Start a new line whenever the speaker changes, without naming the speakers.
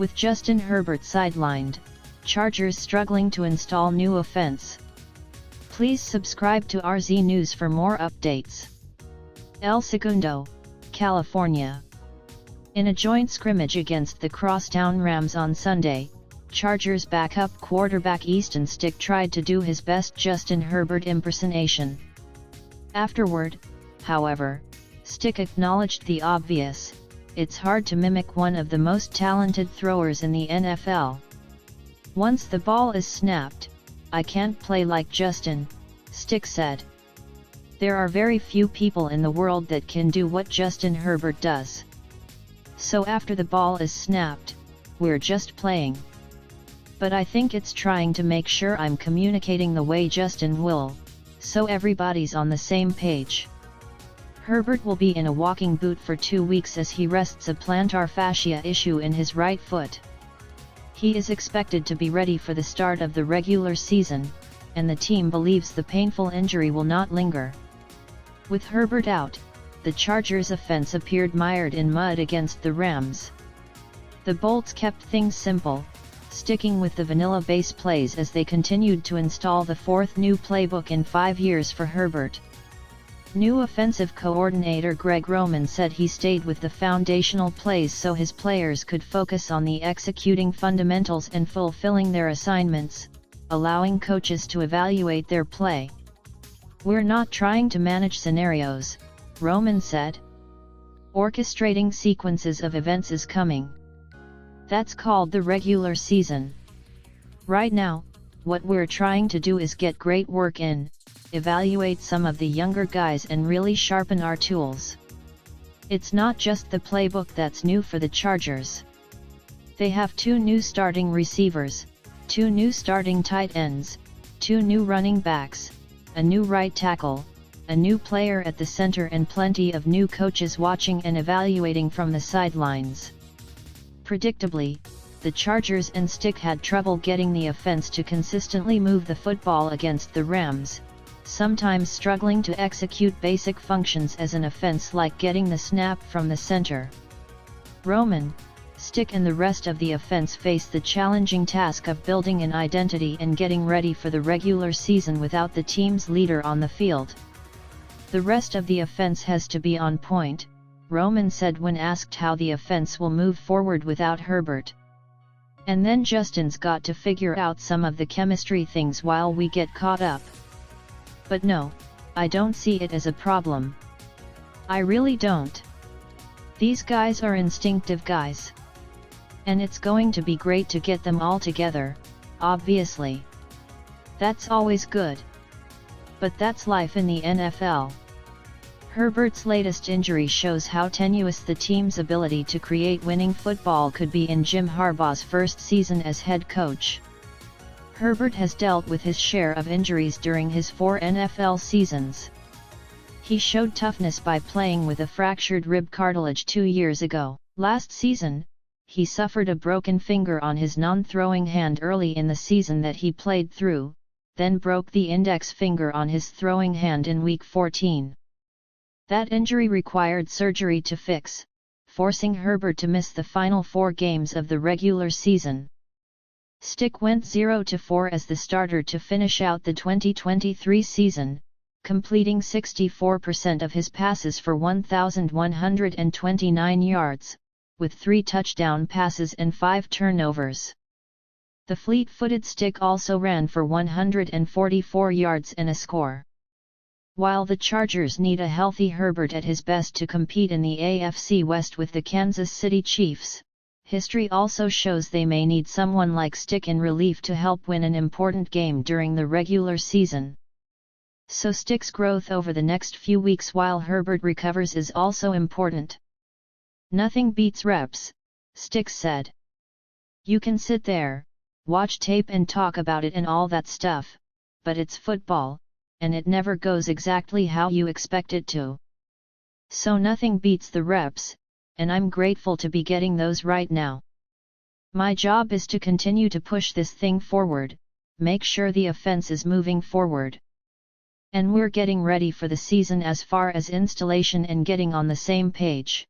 With Justin Herbert sidelined, Chargers struggling to install new offense. Please subscribe to RZ News for more updates. El Segundo, California. In a joint scrimmage against the Crosstown Rams on Sunday, Chargers backup quarterback Easton Stick tried to do his best Justin Herbert impersonation. Afterward, however, Stick acknowledged the obvious: it's hard to mimic one of the most talented throwers in the NFL. Once the ball is snapped, I can't play like Justin, Stick said. There are very few people in the world that can do what Justin Herbert does. So after the ball is snapped, we're just playing. But I think it's trying to make sure I'm communicating the way Justin will, so everybody's on the same page. Herbert will be in a walking boot for 2 weeks as he rests a plantar fascia issue in his right foot. He is expected to be ready for the start of the regular season, and the team believes the painful injury will not linger. With Herbert out, the Chargers' offense appeared mired in mud against the Rams. The Bolts kept things simple, sticking with the vanilla base plays as they continued to install the fourth new playbook in 5 years for Herbert. New offensive coordinator Greg Roman said he stayed with the foundational plays so his players could focus on the executing fundamentals and fulfilling their assignments, allowing coaches to evaluate their play. We're not trying to manage scenarios, Roman said. Orchestrating sequences of events is coming. That's called the regular season. Right now, what we're trying to do is get great work in, evaluate some of the younger guys and really sharpen our tools. It's not just the playbook that's new for the Chargers. They have 2 new starting receivers, 2 new starting tight ends, 2 new running backs, a new right tackle, a new player at the center and plenty of new coaches watching and evaluating from the sidelines. Predictably, the Chargers and Stick had trouble getting the offense to consistently move the football against the Rams, sometimes struggling to execute basic functions as an offense like getting the snap from the center. Roman, Stick and the rest of the offense face the challenging task of building an identity and getting ready for the regular season without the team's leader on the field. The rest of the offense has to be on point, Roman said when asked how the offense will move forward without Herbert. And then Justin's got to figure out some of the chemistry things while we get caught up. But no, I don't see it as a problem. I really don't. These guys are instinctive guys. And it's going to be great to get them all together, obviously. That's always good. But that's life in the NFL. Herbert's latest injury shows how tenuous the team's ability to create winning football could be in Jim Harbaugh's first season as head coach. Herbert has dealt with his share of injuries during his 4 NFL seasons. He showed toughness by playing with a fractured rib cartilage 2 years ago. Last season, he suffered a broken finger on his non-throwing hand early in the season that he played through, then broke the index finger on his throwing hand in Week 14. That injury required surgery to fix, forcing Herbert to miss the final 4 games of the regular season. Stick went 0-4 as the starter to finish out the 2023 season, completing 64% of his passes for 1,129 yards, with 3 touchdown passes and 5 turnovers. The fleet-footed Stick also ran for 144 yards and a score. While the Chargers need a healthy Herbert at his best to compete in the AFC West with the Kansas City Chiefs, history also shows they may need someone like Stick in relief to help win an important game during the regular season. So Stick's growth over the next few weeks while Herbert recovers is also important. Nothing beats reps, Stick said. You can sit there, watch tape and talk about it and all that stuff, but it's football, and it never goes exactly how you expect it to. So nothing beats the reps, and I'm grateful to be getting those right now. My job is to continue to push this thing forward, make sure the offense is moving forward. And we're getting ready for the season as far as installation and getting on the same page.